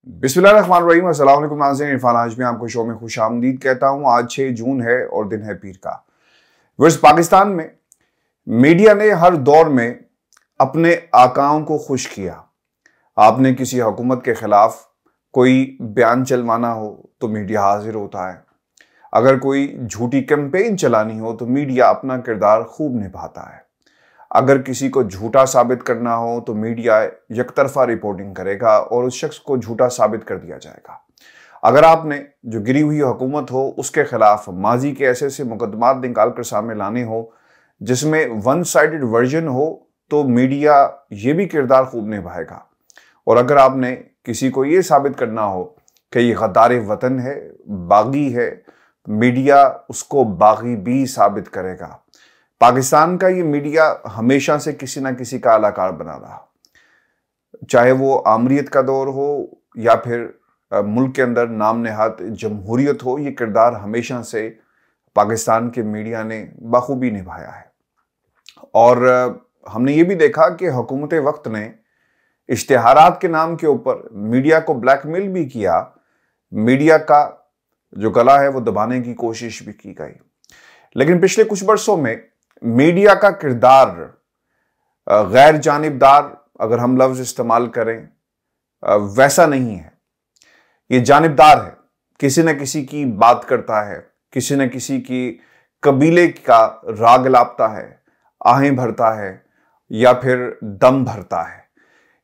बिस्मिल्लाहिर्रहमानिर्रहीम। अस्सलाम वालेकुम नाज़रीन, इरफान आज में आपको शो में खुशामदीद कहता हूँ। आज 6 जून है और दिन है पीर का। वर्ष पाकिस्तान में मीडिया ने हर दौर में अपने आकाओं को खुश किया। आपने किसी हुकूमत के खिलाफ कोई बयान चलवाना हो तो मीडिया हाजिर होता है। अगर कोई झूठी कैंपेन चलानी हो तो मीडिया अपना किरदार खूब निभाता है। अगर किसी को झूठा साबित करना हो तो मीडिया यकतरफा रिपोर्टिंग करेगा और उस शख्स को झूठा साबित कर दिया जाएगा। अगर आपने जो गिरी हुई हुकूमत हो उसके खिलाफ माजी के ऐसे मुकदमात निकाल कर सामने लाने हो जिसमें वन साइडेड वर्जन हो तो मीडिया ये भी किरदार खूब निभाएगा। और अगर आपने किसी को ये साबित करना हो कि ये गद्दार वतन है, बागी है, मीडिया उसको बागी भी साबित करेगा। पाकिस्तान का ये मीडिया हमेशा से किसी ना किसी का अलाकार बना रहा, चाहे वो आमरीत का दौर हो या फिर मुल्क के अंदर नाम नेहाद जमहूरियत हो। ये किरदार हमेशा से पाकिस्तान के मीडिया ने बखूबी निभाया है। और हमने ये भी देखा कि हुकूमत वक्त ने इश्तिहारात के नाम के ऊपर मीडिया को ब्लैकमेल भी किया। मीडिया का जो गला है वो दबाने की कोशिश भी की गई। लेकिन पिछले कुछ बरसों में मीडिया का किरदार गैर जानिबदार, अगर हम लफ्ज इस्तेमाल करें, वैसा नहीं है। ये जानिबदार है, किसी न किसी की बात करता है, किसी न किसी की कबीले का राग लापता है, आहें भरता है या फिर दम भरता है।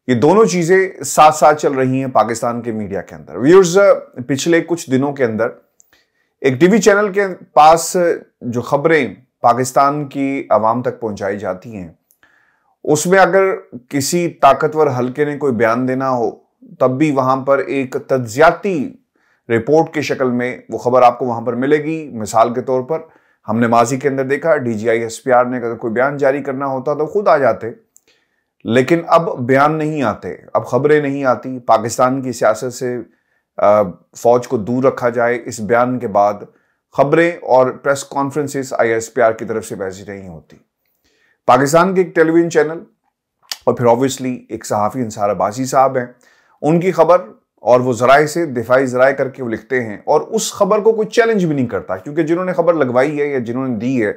ये दोनों चीजें साथ साथ चल रही हैं पाकिस्तान के मीडिया के अंदर। व्यूअर्स, पिछले कुछ दिनों के अंदर एक टीवी चैनल के पास जो खबरें पाकिस्तान की आवाम तक पहुंचाई जाती हैं उसमें अगर किसी ताकतवर हलके ने कोई बयान देना हो तब भी वहां पर एक तज्जियाती रिपोर्ट की शक्ल में वो खबर आपको वहां पर मिलेगी। मिसाल के तौर पर हमने माजी के अंदर देखा DGI SPR ने अगर कोई बयान जारी करना होता तो खुद आ जाते, लेकिन अब बयान नहीं आते, अब खबरें नहीं आती। पाकिस्तान की सियासत से फौज को दूर रखा जाए, इस बयान के बाद खबरें और प्रेस कॉन्फ्रेंसेस ISPR की तरफ से वैसी नहीं होती। पाकिस्तान के एक टेलीविजन चैनल और फिर ऑब्वियसली एक सहाफ़ी अंसार अब्बासी साहब हैं, उनकी खबर और वो ज़राए से दिफाई ज़राए करके वो लिखते हैं और उस खबर को कोई चैलेंज भी नहीं करता, क्योंकि जिन्होंने खबर लगवाई है या जिन्होंने दी है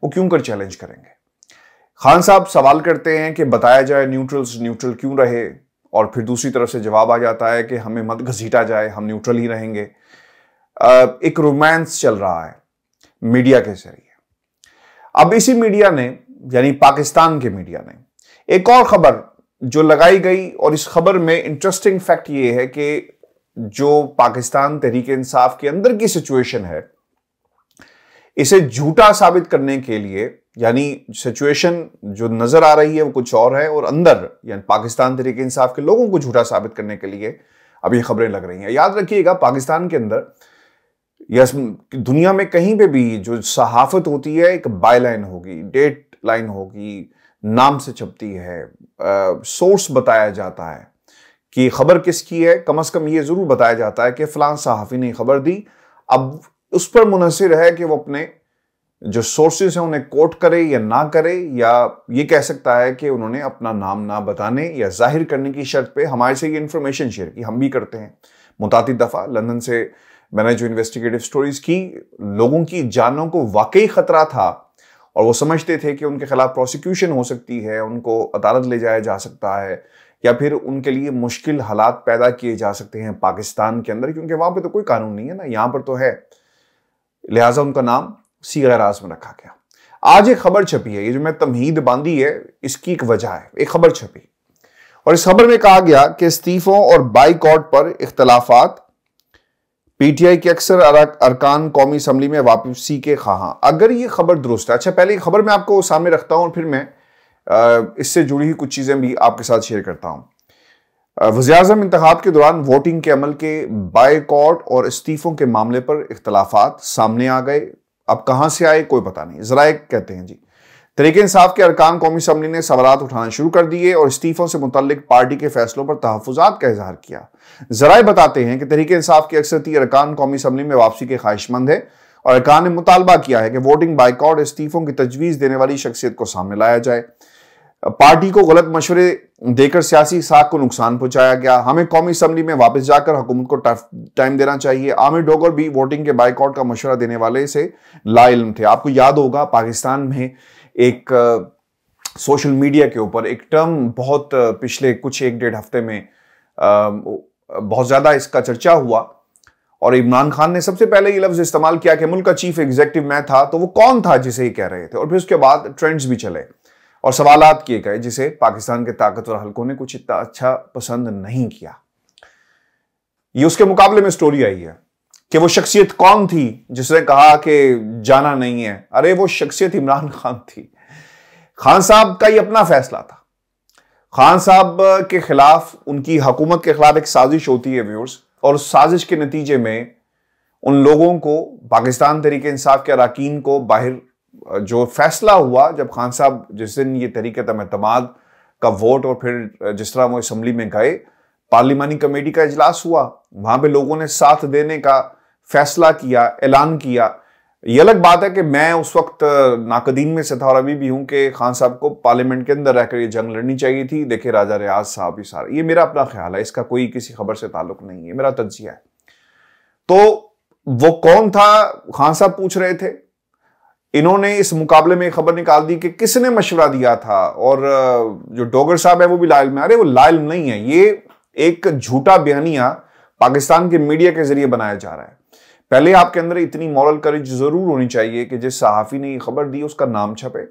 वो क्यों कर चैलेंज करेंगे। खान साहब सवाल करते हैं कि बताया जाए न्यूट्रल क्यों रहे, और फिर दूसरी तरफ से जवाब आ जाता है कि हमें मत घसीटा जाए, हम न्यूट्रल ही रहेंगे। एक रोमांस चल रहा है मीडिया के जरिए। अब इसी मीडिया ने, यानी पाकिस्तान के मीडिया ने, एक और खबर जो लगाई गई, और इस खबर में इंटरेस्टिंग फैक्ट ये है कि जो पाकिस्तान तहरीक इंसाफ के अंदर की सिचुएशन है, इसे झूठा साबित करने के लिए, यानी सिचुएशन जो नजर आ रही है वो कुछ और है और अंदर यानी पाकिस्तान तहरीक इंसाफ के लोगों को झूठा साबित करने के लिए अब ये खबरें लग रही हैं। याद रखिएगा, पाकिस्तान के अंदर या दुनिया में कहीं पे भी जो सहाफत होती है एक बाय लाइन होगी, डेट लाइन होगी, नाम से छपती है, सोर्स बताया जाता है कि खबर किसकी है। कम से कम ये जरूर बताया जाता है कि फलां सहाफी ने खबर दी। अब उस पर मुनहसिर है कि वो अपने जो सोर्सेस हैं उन्हें कोट करे या ना करे, या ये कह सकता है कि उन्होंने अपना नाम ना बताने या जाहिर करने की शर्त पे हमारे से ये इंफॉर्मेशन शेयर की। हम भी करते हैं मुतातिद दफा। लंदन से मैंने जो इन्वेस्टिगेटिव स्टोरीज की, लोगों की जानों को वाकई खतरा था और वो समझते थे कि उनके खिलाफ प्रोसिक्यूशन हो सकती है, उनको अदालत ले जाया जा सकता है या फिर उनके लिए मुश्किल हालात पैदा किए जा सकते हैं पाकिस्तान के अंदर, क्योंकि वहां पे तो कोई कानून नहीं है ना, यहाँ पर तो है। लिहाजा उनका नाम सीगराज में रखा गया। आज एक खबर छपी है, ये जो मैं तमहीद बांधी है इसकी एक वजह है। एक खबर छपी और इस खबर में कहा गया कि इस्तीफों और बाइकॉट पर इख्तलाफात, PTI के अक्सर अरकान कौमी असम्बली में वापसी के ख्वाहां। अगर ये खबर दुरुस्त है, अच्छा पहले ये खबर मैं आपको सामने रखता हूं और फिर मैं इससे जुड़ी हुई कुछ चीजें भी आपके साथ शेयर करता हूं। वज़ीर-ए-आज़म इंतखाब के दौरान वोटिंग के अमल के बाइकॉट और इस्तीफों के मामले पर इख्तलाफात सामने आ गए। अब कहां से आए कोई पता नहीं। ज़राए कहते हैं जी, तहरीक इंसाफ के अरकान कौमी असम्बली ने सवालात उठाना शुरू कर दिए और इस्तीफों से मुतल्लिक पार्टी के फैसलों पर तहफ़्फ़ुज़ात का इजहार किया। ज़राए बताते हैं कि तहरीक इंसाफ के अक्सर अरकान कौमी असम्बली में वापसी के ख्वाहिशमंद है और अरकान ने मुतालबा किया है कि वोटिंग बाइकआउट इस्तीफों की तजवीज़ देने वाली शख्सियत को सामने लाया जाए। पार्टी को गलत मशवरे देकर सियासी साख को नुकसान पहुंचाया गया। हमें कौमी असम्बली में वापस जाकर हुकूमत को टाइम देना चाहिए। आमिर डोगर भी वोटिंग के बाइकआउट का मशवरा देने वाले से लाइल्म थे। आपको याद होगा पाकिस्तान में एक सोशल मीडिया के ऊपर एक टर्म बहुत पिछले कुछ 1-1.5 हफ्ते में बहुत ज्यादा इसका चर्चा हुआ और इमरान खान ने सबसे पहले ये लफ्ज इस्तेमाल किया कि मुल्क का चीफ एग्जीक्यूटिव मैं था, तो वो कौन था जिसे ही कह रहे थे। और फिर उसके बाद ट्रेंड्स भी चले और सवालात किए गए जिसे पाकिस्तान के ताकतवर हलकों ने कुछ इतना अच्छा पसंद नहीं किया। ये उसके मुकाबले में स्टोरी आई है कि वो शख्सियत कौन थी जिसने कहा कि जाना नहीं है। अरे वो शख्सियत इमरान खान थी। खान साहब का ये अपना फैसला था। खान साहब के खिलाफ, उनकी हुकूमत के खिलाफ एक साजिश होती है व्यूअर्स, और उस साजिश के नतीजे में उन लोगों को, पाकिस्तान तहरीके इंसाफ के अरकान को बाहर जो फैसला हुआ, जब खान साहब जिस दिन ये तहरीक एतमाद का वोट और फिर जिस तरह वो असम्बली में गए, पार्लिमानी कमेटी का इजलास हुआ, वहां पे लोगों ने साथ देने का फैसला किया, ऐलान किया। ये अलग बात है कि मैं उस वक्त नाकदीन में से था और अभी भी हूं कि खान साहब को पार्लियामेंट के अंदर रहकर ये जंग लड़नी चाहिए थी। देखिए राजा रियाज साहब, ये सारा, ये मेरा अपना ख्याल है, इसका कोई किसी खबर से ताल्लुक नहीं है, मेरा तज्जिया है। तो वो कौन था, खान साहब पूछ रहे थे। इन्होंने इस मुकाबले में खबर निकाल दी कि किसने मशवरा दिया था, और जो डोगर साहब है वो भी लाइल में। अरे वो लाइल नहीं है, ये एक झूठा बयानिया पाकिस्तान के मीडिया के जरिए बनाया जा रहा है। पहले आपके अंदर इतनी मॉरल करेज जरूर होनी चाहिए कि जिस सहाफी ने ये खबर दी उसका नाम छपे,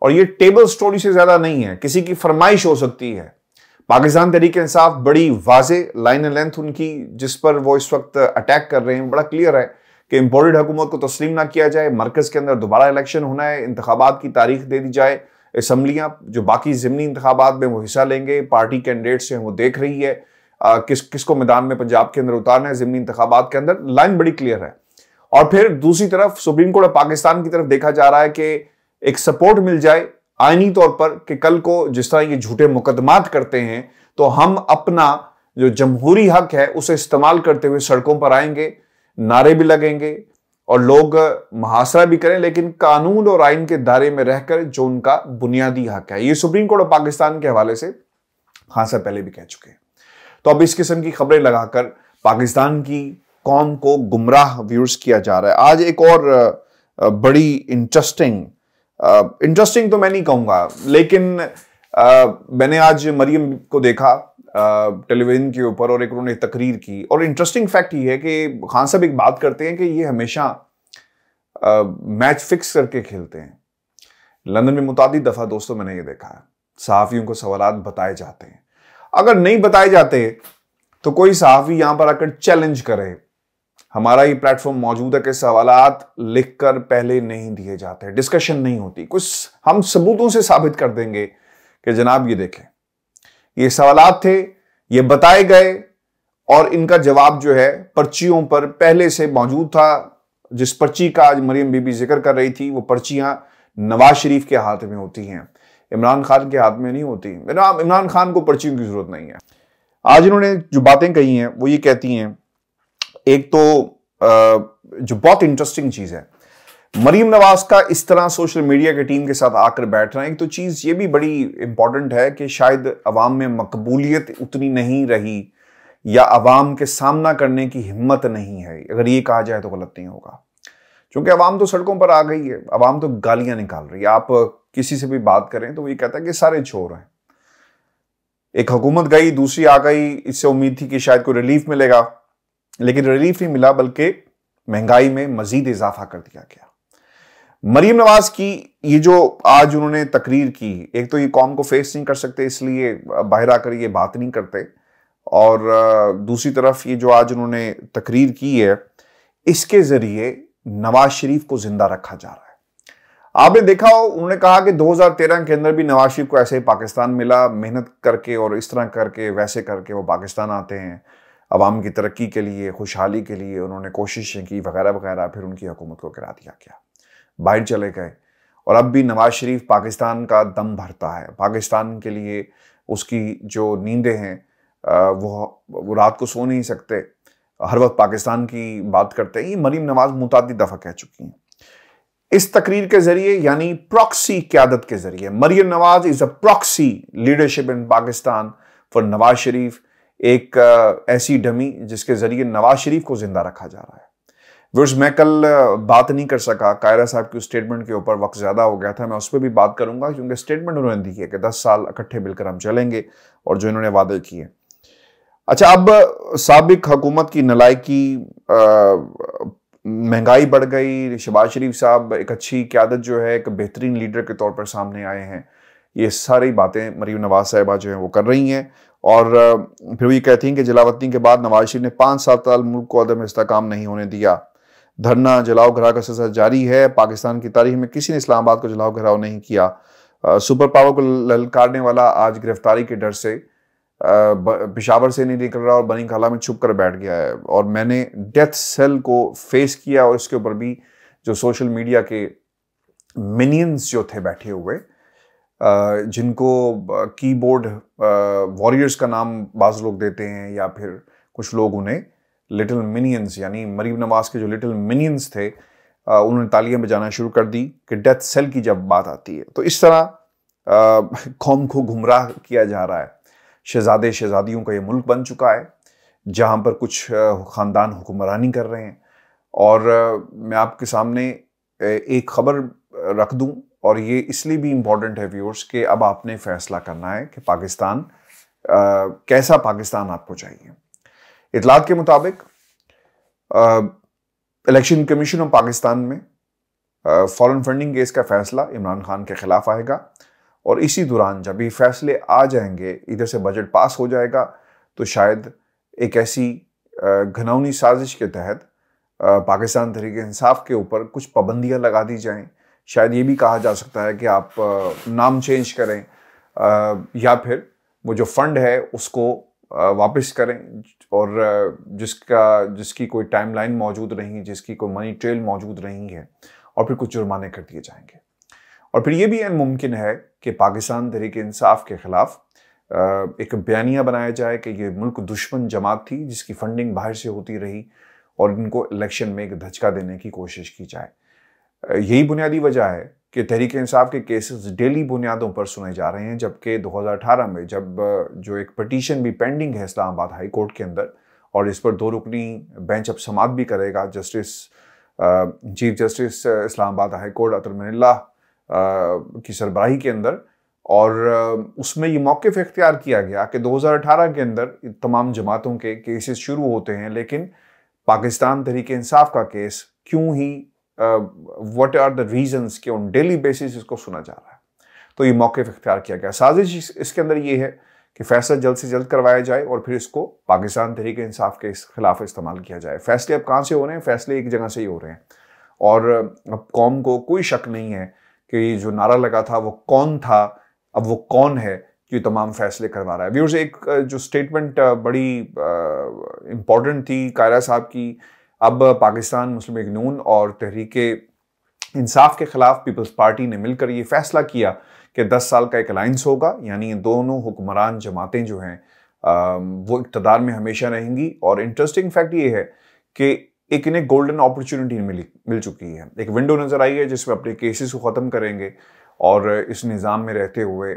और ये टेबल स्टोरी से ज्यादा नहीं है, किसी की फरमाइश हो सकती है। पाकिस्तान तहरीक इंसाफ बड़ी वाजे लाइन लेंथ उनकी जिस पर वो इस वक्त अटैक कर रहे हैं बड़ा क्लियर है कि इम्पोर्टेड हुकूमत को तस्लीम ना किया जाए, मरकज के अंदर दोबारा इलेक्शन होना है, इंतखाबात की तारीख दे दी जाए, असम्बलियां जो बाकी ज़िमनी इंतखाबात में वो हिस्सा लेंगे, पार्टी कैंडिडेट्स हैं वो देख रही है किसको मैदान में पंजाब के अंदर उतारना है ज़िमनी इंतखाबात के अंदर, लाइन बड़ी क्लियर है। और फिर दूसरी तरफ सुप्रीम कोर्ट ऑफ पाकिस्तान की तरफ देखा जा रहा है कि एक सपोर्ट मिल जाए आईनी तौर पर कि कल को जिस तरह ये झूठे मुकदमात करते हैं तो हम अपना जो जमहूरी हक है उसे इस्तेमाल करते हुए सड़कों पर आएंगे, नारे भी लगेंगे और लोग मुहासरा भी करें, लेकिन कानून और आइन के दायरे में रहकर जो उनका बुनियादी हक है। ये सुप्रीम कोर्ट ऑफ पाकिस्तान के हवाले से खान साहब पहले भी कह चुके हैं। तो अब इस किस्म की खबरें लगाकर पाकिस्तान की कौम को गुमराह व्यूअर्स किया जा रहा है। आज एक और बड़ी इंटरेस्टिंग तो मैं नहीं कहूंगा, लेकिन मैंने आज मरियम को देखा टेलीविजन के ऊपर और एक उन्होंने तकरीर की, और इंटरेस्टिंग फैक्ट ये है कि खान साहब एक बात करते हैं कि ये हमेशा मैच फिक्स करके खेलते हैं। लंदन में मुतादिद दफा दोस्तों मैंने ये देखा है, सहाफियों को सवालात बताए जाते हैं, अगर नहीं बताए जाते तो कोई सहाफी यहां पर आकर चैलेंज करे। हमारा ये प्लेटफॉर्म मौजूद है कि सवालात लिखकर पहले नहीं दिए जाते, डिस्कशन नहीं होती, कुछ हम सबूतों से साबित कर देंगे कि जनाब ये देखें ये सवालात थे, ये बताए गए, और इनका जवाब जो है पर्चियों पर पहले से मौजूद था। जिस पर्ची का आज मरियम बीबी जिक्र कर रही थी वो पर्चियां नवाज शरीफ के हाथ में होती हैं, इमरान खान के हाथ में नहीं होती। इमरान खान को पर्चियों की जरूरत नहीं है। आज इन्होंने जो बातें कही हैं वो ये कहती हैं, एक तो जो बहुत इंटरेस्टिंग चीज है, मरीम नवाज का इस तरह सोशल मीडिया की टीम के साथ आकर बैठना, एक तो चीज ये भी बड़ी इंपॉर्टेंट है कि शायद अवाम में मकबूलियत उतनी नहीं रही या अवाम के सामना करने की हिम्मत नहीं है, अगर ये कहा जाए तो गलत नहीं होगा, क्योंकि अवाम तो सड़कों पर आ गई है, अवाम तो गालियां निकाल रही है। आप किसी से भी बात करें तो वो ये कहता है कि सारे चोर हैं। एक हुकूमत गई, दूसरी आ गई, इससे उम्मीद थी कि शायद कोई रिलीफ मिलेगा, लेकिन रिलीफ नहीं मिला, बल्कि महंगाई में मजीद इजाफा कर दिया गया। मरीम नवाज की ये जो आज उन्होंने तकरीर की, एक तो ये कौम को फेस नहीं कर सकते इसलिए बाहर आकर ये बात नहीं करते, और दूसरी तरफ ये जो आज उन्होंने तकरीर की है इसके जरिए नवाज शरीफ को जिंदा रखा जा रहा है। आपने देखा हो, उन्होंने कहा कि 2013 के अंदर भी नवाज शरीफ को ऐसे ही पाकिस्तान मिला, मेहनत करके और इस तरह करके वैसे करके वो पाकिस्तान आते हैं, अवाम की तरक्की के लिए, खुशहाली के लिए उन्होंने कोशिशें की वगैरह वगैरह, फिर उनकी हुकूमत को गिरा दिया गया, बाहर चले गए, और अब भी नवाज शरीफ पाकिस्तान का दम भरता है, पाकिस्तान के लिए उसकी जो नींदें हैं वो रात को सो नहीं सकते, हर वक्त पाकिस्तान की बात करते हैं। ये मरीम नवाज मुतादिद दफ़ा कह चुकी हैं। इस तकरीर के जरिए यानी प्रॉक्सी क़यादत के जरिए Maryam Nawaz is a proxy leadership in Pakistan for Nawaz Sharif, एक ऐसी डमी जिसके जरिए नवाज शरीफ को जिंदा रखा जा रहा है। वर्ष मैं कल बात नहीं कर सका कायरा साहब की स्टेटमेंट के ऊपर, वक्त ज्यादा हो गया था, मैं उस पर भी बात करूंगा क्योंकि स्टेटमेंट उन्होंने दी है कि 10 साल इकट्ठे मिलकर हम चलेंगे और जो इन्होंने वादे किए। अच्छा, अब साबिक हुकूमत की नलायकी, महंगाई बढ़ गई, शहबाज शरीफ साहब एक अच्छी क़यादत जो है, एक बेहतरीन लीडर के तौर पर सामने आए हैं, ये सारी बातें मरीम नवाज साहिबा जो हैं वो कर रही हैं। और फिर वो ये कहती हैं कि जलावतनी के बाद नवाज शरीफ ने 5 साल मुल्क को अदम इस्तेहकाम नहीं होने दिया। धरना जलाओ घराव का सिलसिला जारी है। पाकिस्तान की तारीख में किसी ने इस्लामाबाद को जलाओ घराव नहीं किया। सुपर पावर को ललकारने वाला आज गिरफ्तारी के डर से पेशावर से नहीं निकल रहा और बनी खाला में छुप कर बैठ गया है। और मैंने डेथ सेल को फेस किया और इसके ऊपर भी जो सोशल मीडिया के मिनियंस जो थे बैठे हुए, जिनको कीबोर्ड वॉरियर्स का नाम बाज़ लोग देते हैं या फिर कुछ लोग उन्हें लिटिल मिनियंस यानी मरीम नवाज के जो लिटिल मिनियंस थे, उन्होंने तालियां बजाना शुरू कर दी कि डेथ सेल की जब बात आती है। तो इस तरह कौम को गुमराह किया जा रहा है। शहजादे शहजादियों का ये मुल्क बन चुका है जहाँ पर कुछ ख़ानदान हुक्मरानी कर रहे हैं। और मैं आपके सामने एक ख़बर रख दूं, और ये इसलिए भी इम्पॉर्टेंट है व्यूअर्स कि अब आपने फैसला करना है कि पाकिस्तान कैसा पाकिस्तान आपको चाहिए। इतलात के मुताबिक इलेक्शन कमीशन ऑफ पाकिस्तान में फॉरेन फंडिंग केस का फैसला इमरान खान के खिलाफ आएगा और इसी दौरान जब ये फैसले आ जाएंगे, इधर से बजट पास हो जाएगा, तो शायद एक ऐसी घिनौनी साजिश के तहत पाकिस्तान तहरीक इंसाफ के ऊपर कुछ पाबंदियां लगा दी जाएं। शायद ये भी कहा जा सकता है कि आप नाम चेंज करें या फिर वो जो फंड है उसको वापस करें और जिसकी कोई टाइमलाइन मौजूद नहीं, जिसकी कोई मनी ट्रेल मौजूद नहीं है, और फिर कुछ जुर्माने कर दिए जाएंगे। और फिर ये भी मुमकिन है कि पाकिस्तान तहरीक इंसाफ के खिलाफ एक बयानिया बनाया जाए कि ये मुल्क दुश्मन जमात थी जिसकी फंडिंग बाहर से होती रही और इनको इलेक्शन में एक धचका देने की कोशिश की जाए। यही बुनियादी वजह है कि तहरीक इंसाफ के केसेस डेली बुनियादों पर सुने जा रहे हैं, जबकि 2018 में जब जो एक पटिशन भी पेंडिंग है इस्लामाबाद हाई कोर्ट के अंदर, और इस पर 2 रुकनी बेंच अब समाअत भी करेगा chief justice Islamabad high court Athar Minallah की सरबराही के अंदर, और उसमें ये मौक़िफ़ इख्तियार किया गया कि 2018 के अंदर तमाम जमातों के केसेस शुरू होते हैं, लेकिन पाकिस्तान तहरीक इंसाफ का केस क्यों ही व्हाट आर द रीजंस कि ऑन डेली बेसिस इसको सुना जा रहा है। तो ये मौक़िफ़ इख्तियार किया गया। साजिश इसके अंदर ये है कि फैसला जल्द से जल्द करवाया जाए और फिर इसको पाकिस्तान तहरीक इंसाफ के खिलाफ इस्तेमाल किया जाए। फैसले अब कहाँ से हो रहे हैं? फैसले एक जगह से ही हो रहे हैं। और अब कौम को कोई शक नहीं है कि जो नारा लगा था वो कौन था, अब वो कौन है जो तमाम फैसले करवा रहा है। व्यूअर्स, एक जो स्टेटमेंट बड़ी इम्पॉर्टेंट थी कायरा साहब की, अब पाकिस्तान मुस्लिम लीग नून और तहरीक इंसाफ के खिलाफ पीपल्स पार्टी ने मिलकर ये फैसला किया कि 10 साल का एक अलायंस होगा, यानी दोनों हुक्मरान जमातें जो हैं वो इक़्तिदार में हमेशा रहेंगी। और इंटरेस्टिंग फैक्ट ये है कि एक इन्हें गोल्डन अपॉर्चुनिटी मिल चुकी है, एक विंडो नज़र आई है जिसमें अपने केसेस को ख़त्म करेंगे और इस निज़ाम में रहते हुए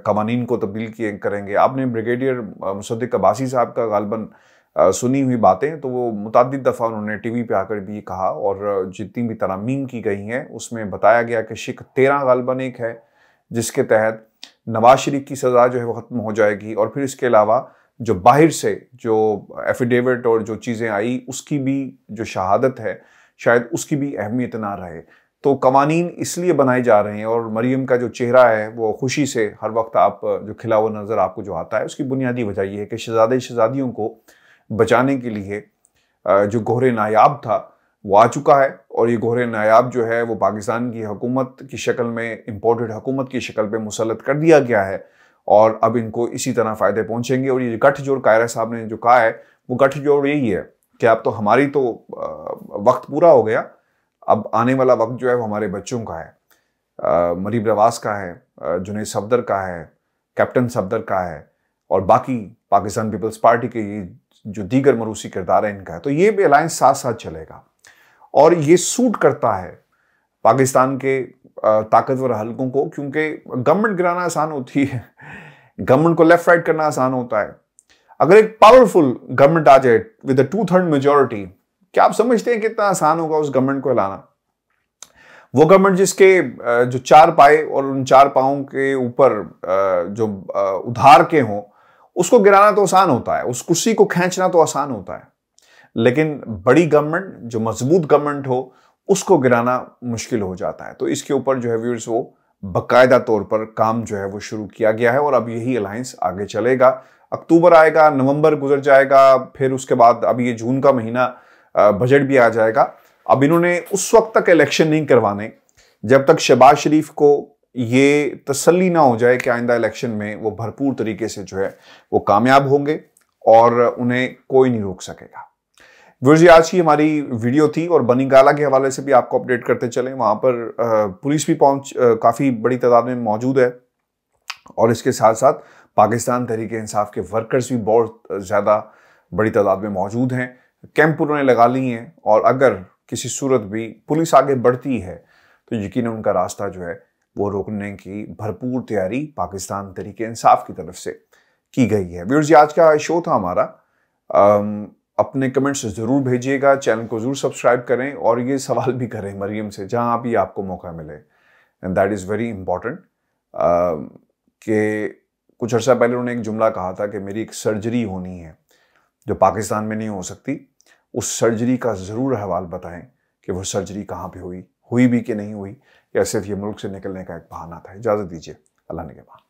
कवानीन को तब्दील करेंगे। आपने ब्रिगेडियर मुसद्दिक अब्बासी साहब का गालबन सुनी हुई बातें, तो वो मुतअद्दिद दफ़ा उन्होंने टीवी पे आकर भी कहा, और जितनी भी तरामीम की गई हैं उसमें बताया गया कि शिक 13 गालबन एक है जिसके तहत नवाज शरीफ की सज़ा जो है वो ख़त्म हो जाएगी, और फिर इसके अलावा जो बाहर से जो एफिडेविट और जो चीज़ें आई उसकी भी जो शहादत है शायद उसकी भी अहमियत ना रहे। तो कवानीन इसलिए बनाए जा रहे हैं, और मरियम का जो चेहरा है वो खुशी से हर वक्त आप जो खिला हुआ नज़र आपको जो आता है, उसकी बुनियादी वजह यह है कि शहजादे शहजादियों को बचाने के लिए जो गोहरे नायाब था वो आ चुका है, और ये गोहरे नायाब जो है वो पाकिस्तान की हुकूमत की शक्ल में, इम्पोर्टेड हुकूमत की शक्ल में मुसल्लत कर दिया गया है, और अब इनको इसी तरह फ़ायदे पहुँचेंगे। और ये गठजोड़ कायरा साहब ने जो कहा है वो गठजोड़ यही है कि अब तो हमारी तो वक्त पूरा हो गया, अब आने वाला वक्त जो है वो हमारे बच्चों का है, मरीम नवाज का है, जुनैद सफदर का है, कैप्टन सफदर का है, और बाकी पाकिस्तान पीपल्स पार्टी के ये जो दीगर मरूसी किरदार है इनका है। तो ये भी अलायंस साथ साथ चलेगा, और ये सूट करता है पाकिस्तान के ताकतवर हलकों को, क्योंकि गवर्नमेंट गिराना आसान होती है, गवर्नमेंट को लेफ्ट राइट करना आसान होता है। अगर एक पावरफुल गवर्नमेंट आ जाए विद अ 2/3 मेजोरिटी, क्या आप समझते हैं कितना आसान होगा उस गवर्नमेंट को हिलाना? वो गवर्नमेंट जिसके जो 4 पाए और उन 4 पाओं के ऊपर जो उधार के हों, उसको गिराना तो आसान होता है, उस कुर्सी को खींचना तो आसान होता है, लेकिन बड़ी गवर्नमेंट, जो मजबूत गवर्नमेंट हो, उसको गिराना मुश्किल हो जाता है। तो इसके ऊपर जो है व्यूअर्स, वो बाकायदा तौर पर काम जो है वो शुरू किया गया है और अब यही अलायंस आगे चलेगा। अक्टूबर आएगा, नवंबर गुजर जाएगा, फिर उसके बाद अब ये जून का महीना बजट भी आ जाएगा। अब इन्होंने उस वक्त तक इलेक्शन नहीं करवाने जब तक शहबाज शरीफ को ये तसल्ली ना हो जाए कि आइंदा इलेक्शन में वो भरपूर तरीके से जो है वो कामयाब होंगे और उन्हें कोई नहीं रोक सकेगा। व्यूअर्स, आज की हमारी वीडियो थी और बनीगाला के हवाले से भी आपको अपडेट करते चले। वहां पर पुलिस भी काफी बड़ी तादाद में मौजूद है और इसके साथ साथ पाकिस्तान तहरीक इंसाफ के वर्कर्स भी बहुत ज्यादा बड़ी तादाद में मौजूद हैं। कैंप उन्होंने लगा ली हैं और अगर किसी सूरत भी पुलिस आगे बढ़ती है तो यकीनन उनका रास्ता जो है वो रोकने की भरपूर तैयारी पाकिस्तान तहरीक इंसाफ की तरफ से की गई है। व्यूअर्स, आज का शो था हमारा। अपने कमेंट्स जरूर भेजिएगा, चैनल को जरूर सब्सक्राइब करें और ये सवाल भी करें मरियम से जहां भी आपको मौका मिले, and that is very important. कि कुछ अर्सा पहले उन्होंने एक जुमला कहा था कि मेरी एक सर्जरी होनी है जो पाकिस्तान में नहीं हो सकती। उस सर्जरी का ज़रूर हवाल बताएं कि वो सर्जरी कहाँ पे हुई भी कि नहीं हुई, या सिर्फ ये मुल्क से निकलने का एक बहाना था। इजाज़त दीजिए, अल्लाह ने के बाद।